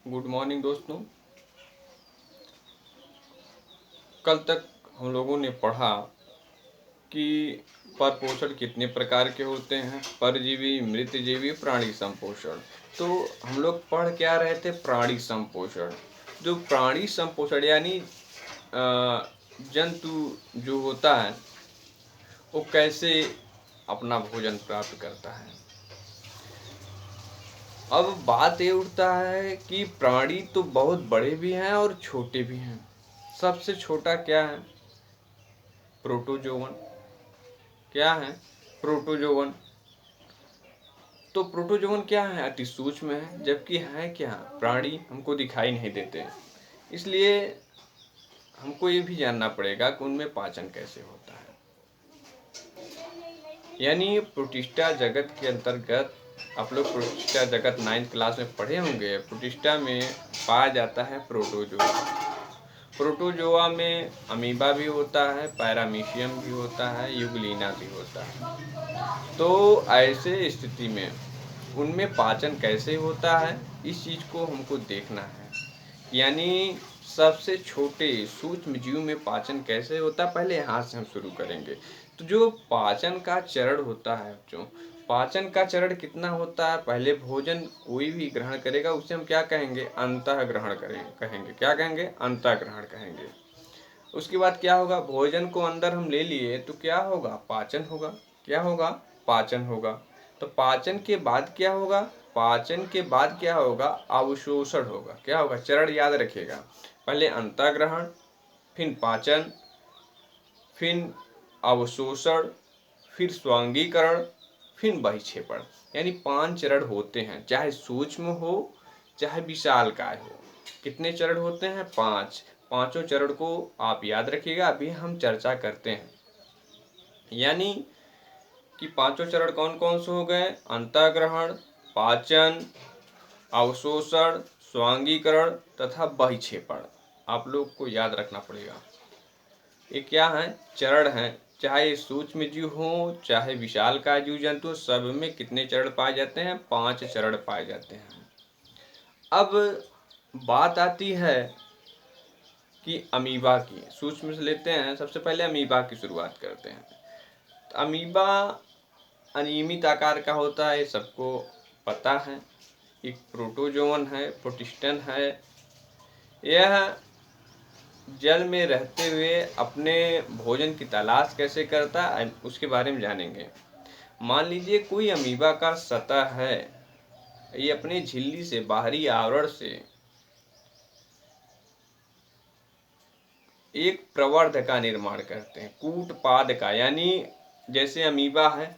Good morning दोस्तों। कल तक हम लोगों ने पढ़ा कि परपोषण कितने प्रकार के होते हैं, परजीवी, मृतजीवी, प्राणी संपोषण। तो हम लोग पढ़ क्या रहे थे? प्राणी संपोषण। जो प्राणी संपोषण यानी जंतु जो होता है वो कैसे अपना भोजन प्राप्त करता है। अब बात ये उठता है कि प्राणी तो बहुत बड़े भी हैं और छोटे भी हैं। सबसे छोटा क्या है? प्रोटोजोवन। क्या है? प्रोटोजोवन। तो प्रोटोजोवन क्या है? अति सूक्ष्म है, जबकि है क्या? प्राणी हमको दिखाई नहीं देते। इसलिए हमको ये भी जानना पड़ेगा कि उनमें पाचन कैसे होता है। यानी प्रोटिस्टा जगत के अंतर्गत आप लोग प्रोटिस्टा जगत 9th क्लास में पढ़े होंगे। प्रोटिस्टा में पाया जाता है प्रोटोजोआ। प्रोटोजोआ में अमीबा भी होता है, पैरामीशियम भी होता है, यूग्लिना भी होता है। तो ऐसे स्थिति में उनमें पाचन कैसे होता है, इस चीज को हमको देखना है। यानी सबसे छोटे सूक्ष्म जीव में पाचन कैसे होता है, पहले यहाँ से हम शुरू करेंगे। तो जो पाचन का चरण होता है बच्चों, पाचन का चरण कितना होता है? पहले भोजन कोई भी ग्रहण करेगा उसे हम क्या कहेंगे? अंतः ग्रहण कहेंगे। क्या कहेंगे? अंतः ग्रहण कहेंगे। उसके बाद क्या होगा? भोजन को अंदर हम ले लिए तो क्या होगा? पाचन होगा। क्या होगा? पाचन होगा। तो पाचन के बाद क्या होगा? पाचन के बाद क्या होगा? अवशोषण होगा। क्या होगा? चरण याद रखिएगा। पहले अंतःग्रहण, फिर पाचन, फिर अवशोषण, फिर स्वांगीकरण, फिर बहिक्षेपण। यानी 5 चरण होते हैं, चाहे सूक्ष्म हो चाहे विशालकाय हो। कितने चरण होते हैं? 5। पांचों चरण को आप याद रखिएगा, अभी हम चर्चा करते हैं। यानी कि पांचों चरण कौन कौन से हो गए? अंतःग्रहण, पाचन, अवशोषण, स्वांगीकरण तथा बहिक्षेपण। आप लोग को याद रखना पड़ेगा। ये क्या है? चरण हैं। चाहे सूक्ष्म जीव हो चाहे विशालकाय जीव जंतु, सब में कितने चरण पाए जाते हैं? 5 चरण पाए जाते हैं। अब बात आती है कि अमीबा की। सूक्ष्म से लेते हैं, सबसे पहले अमीबा की शुरुआत करते हैं। तो अमीबा अनियमित आकार का होता है, ये सबको पता है। एक प्रोटोजोवन है, प्रोटिस्टन है। यह जल में रहते हुए अपने भोजन की तलाश कैसे करता है उसके बारे में जानेंगे। मान लीजिए कोई अमीबा का सतह है, ये अपनी झिल्ली से, बाहरी आवरण से एक प्रवर्ध का निर्माण करते हैं, कूटपाद का। यानी जैसे अमीबा है,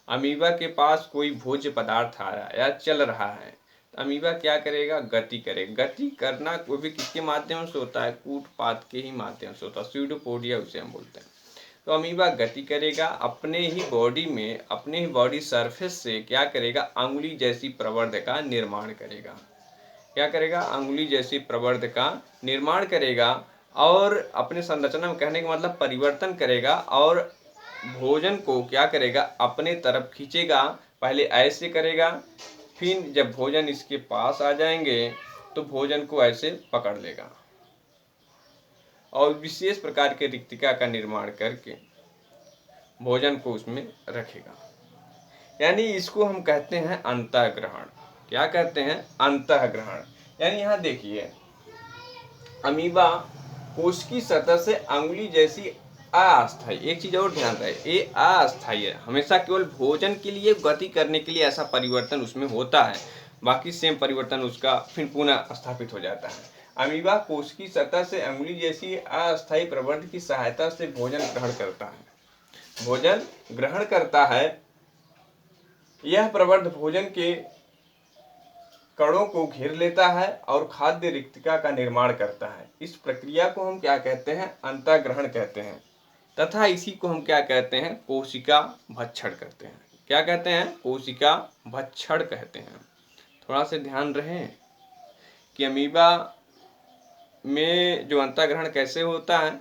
अमीबा के पास कोई भोज्य पदार्थ आ रहा है या चल रहा है, तो अमीबा क्या करेगा? गति करेगा। गति करना कोई भी किसके माध्यम से होता है? कूटपाद के ही माध्यम से होता है। स्यूडोपोडिया उसे हम बोलते हैं। तो अमीबा गति करेगा, अपने ही बॉडी में, अपने ही बॉडी सरफेस से क्या करेगा? अंगुली जैसी प्रवर्ध का निर्माण करेगा। क्या करेगा? अंगुली जैसी प्रवर्ध का निर्माण करेगा और अपने संरचना में, कहने का मतलब परिवर्तन करेगा, और भोजन को क्या करेगा? अपने तरफ खींचेगा। पहले ऐसे करेगा, फिर जब भोजन इसके पास आ जाएंगे तो भोजन को ऐसे पकड़ लेगा और विशेष प्रकार के रिक्तिका का निर्माण करके भोजन को उसमें रखेगा। यानी इसको हम कहते हैं अंतःग्रहण। क्या कहते हैं? अंतःग्रहण। यानी यहाँ देखिए, अमीबा कोश की सतह से अंगुली जैसी अस्थायी, एक चीज और ध्यान रहे, ये अस्थायी है। हमेशा केवल भोजन के लिए, गति करने के लिए ऐसा परिवर्तन उसमें होता है, बाकी सेम परिवर्तन उसका फिर पुनः स्थापित हो जाता है। अमीबा कोश की सतह से अंगुली जैसी अस्थायी प्रवर्ध की सहायता से भोजन ग्रहण करता है। भोजन ग्रहण करता है। यह प्रवर्ध भोजन के कणों को घेर लेता है और खाद्य रिक्तिका का निर्माण करता है। इस प्रक्रिया को हम क्या कहते हैं? अंतःग्रहण कहते हैं। तथा इसी को हम क्या कहते हैं? कोशिका भक्षण कहते हैं। क्या कहते हैं? कोशिका भक्षण कहते हैं। थोड़ा सा ध्यान रहे कि अमीबा में जो अंतःग्रहण कैसे होता है,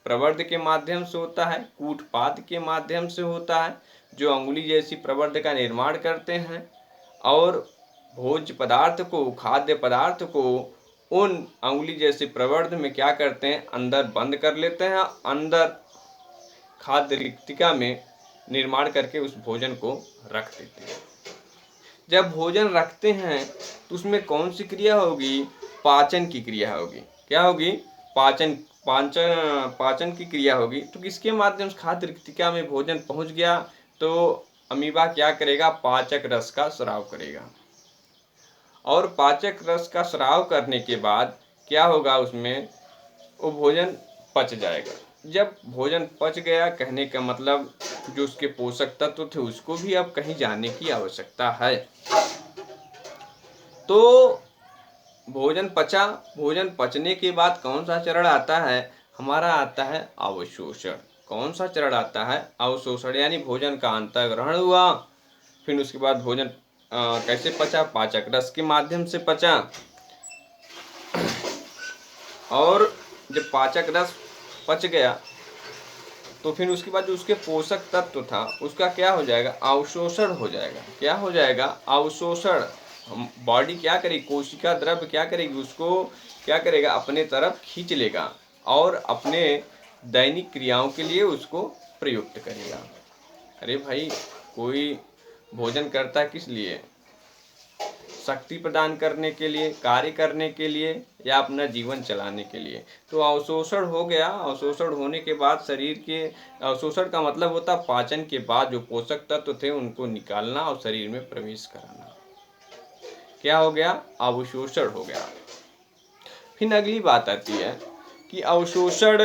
प्रवर्ध के माध्यम से होता है, कूटपाद के माध्यम से होता है, जो अंगुली जैसी प्रवर्ध का निर्माण करते हैं और भोज्य पदार्थ को, खाद्य पदार्थ को उन अंगुली जैसे प्रवर्ध में क्या करते हैं, अंदर बंद कर लेते हैं, अंदर खाद्य रिक्तिका में निर्माण करके उस भोजन को रख देते हैं। जब भोजन रखते हैं तो उसमें कौन सी क्रिया होगी, पाचन की क्रिया होगी। क्या होगी, पाचन पाचन पाचन की क्रिया होगी। तो किसके माध्यम से खाद्य रिक्तिका में भोजन पहुंच गया, तो अमीबा क्या करेगा, पाचक रस का स्राव करेगा, और पाचक रस का स्राव करने के बाद क्या होगा, उसमें वो भोजन पच जाएगा। जब भोजन पच गया, कहने का मतलब जो उसके पोषक तत्व थे उसको भी अब कहीं जाने की आवश्यकता है। तो भोजन पचा, भोजन पचने के बाद कौन सा चरण आता है, हमारा आता है अवशोषण। कौन सा चरण आता है, अवशोषण, यानी भोजन का अंतःग्रहण हुआ। फिर उसके बाद भोजन कैसे पचा, पाचक रस के माध्यम से पचा, और जब पाचक रस पच गया तो फिर उसके बाद जो उसके पोषक तत्व था उसका क्या हो जाएगा, अवशोषण हो जाएगा। क्या हो जाएगा, अवशोषण। बॉडी क्या करेगी, कोशिका द्रव्य क्या करेगी, उसको क्या करेगा, अपने तरफ खींच लेगा और अपने दैनिक क्रियाओं के लिए उसको प्रयुक्त करेगा। अरे भाई, कोई भोजन करता किस लिए, शक्ति प्रदान करने के लिए, कार्य करने के लिए, या अपना जीवन चलाने के लिए। तो अवशोषण हो गया। अवशोषण होने के बाद शरीर के, अवशोषण का मतलब होता है पाचन के बाद जो पोषक तत्व थे उनको निकालना और शरीर में प्रवेश कराना। क्या हो गया, अवशोषण हो गया। फिर अगली बात आती है कि अवशोषण